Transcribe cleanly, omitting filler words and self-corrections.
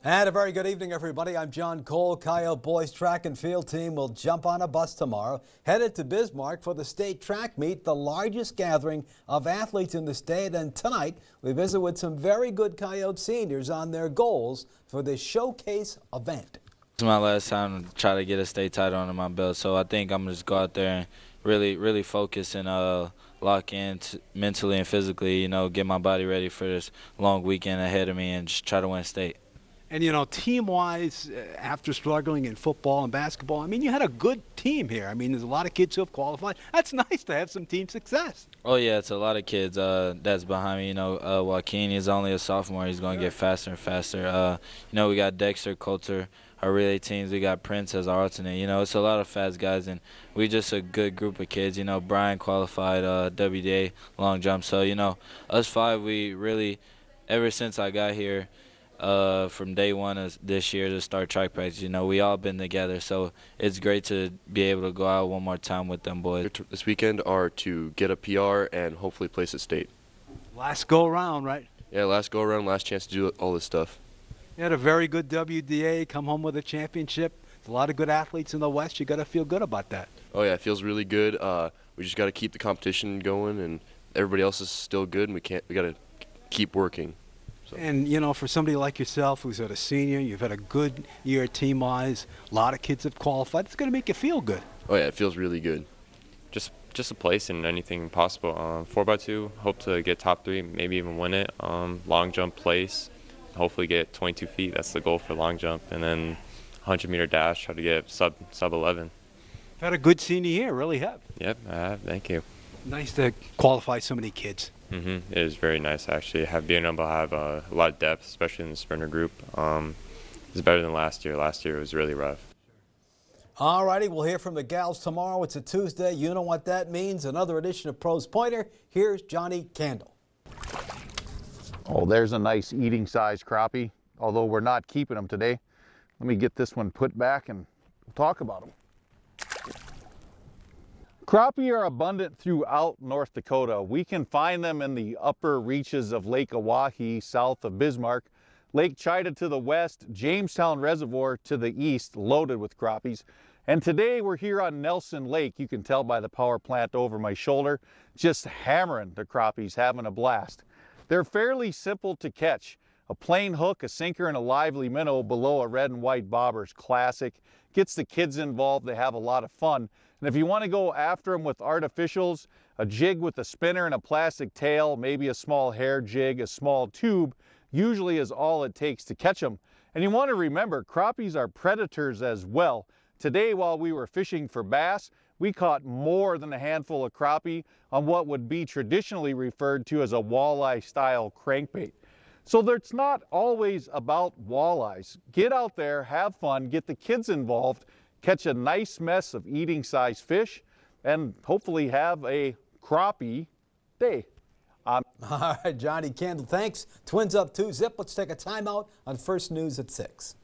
And a very good evening, everybody. I'm John Cole. Coyote boys track and field team will jump on a bus tomorrow, headed to Bismarck for the state track meet, the largest gathering of athletes in the state. And tonight, we visit with some very good Coyote seniors on their goals for this showcase event. It's my last time to try to get a state title under my belt, so I think I'm going to just go out there and really focus and lock in mentally and physically, get my body ready for this long weekend ahead of me and just try to win state. And, team-wise, after struggling in football and basketball, you had a good team here. There's a lot of kids who have qualified. That's nice to have some team success. Oh, yeah, it's a lot of kids that's behind me. Joaquin is only a sophomore. He's going to get faster and faster. We got Dexter, Coulter, our relay teams. We got Prince as our alternate. It's a lot of fast guys, and we just a good group of kids. Brian qualified WDA long jump. So, us five, we really, ever since I got here, from day one of this year to start track practice, we all been together, so it's great to be able to go out one more time with them boys. This weekend are to get a PR and hopefully place at state. Last go around, right? Yeah, last go around, last chance to do all this stuff. You had a very good WDA, come home with a championship. There's a lot of good athletes in the West. You got to feel good about that. Oh yeah, it feels really good. We just got to keep the competition going, and everybody else is still good, and we got to keep working. So. And, for somebody like yourself who's a senior, you've had a good year team-wise, a lot of kids have qualified, it's going to make you feel good. Oh, yeah, it feels really good. Just a place in anything possible. 4x2, hope to get top 3, maybe even win it. Long jump place, hopefully get 22 feet. That's the goal for long jump. And then 100-meter dash, try to get sub 11. You've had a good senior year, really have. Yep, I have. Thank you. Nice to qualify so many kids. It is very nice, actually. Being able to have a lot of depth, especially in the sprinter group. It's better than last year. Last year was really rough. All righty, we'll hear from the gals tomorrow. It's a Tuesday. You know what that means. Another edition of Pros Pointer. Here's Johnny Candle. Oh, there's a nice eating size crappie, although we're not keeping them today. Let me get this one put back and we'll talk about them. Crappie are abundant throughout North Dakota. We can find them in the upper reaches of Lake Oahe south of Bismarck, Lake Chida to the west, Jamestown Reservoir to the east, loaded with crappies. And today we're here on Nelson Lake. You can tell by the power plant over my shoulder, just hammering the crappies, having a blast. They're fairly simple to catch. A plain hook, a sinker, and a lively minnow below a red and white bobber's classic. Gets the kids involved, they have a lot of fun. And if you want to go after them with artificials, a jig with a spinner and a plastic tail, maybe a small hair jig, a small tube, usually is all it takes to catch them. And you want to remember, crappies are predators as well. Today, while we were fishing for bass, we caught more than a handful of crappie on what would be traditionally referred to as a walleye-style crankbait. So it's not always about walleyes. Get out there, have fun, get the kids involved, catch a nice mess of eating size fish, and hopefully have a crappie day. All right, Johnny Candle, thanks. Twins up 2-0. Let's take a timeout on First News at 6.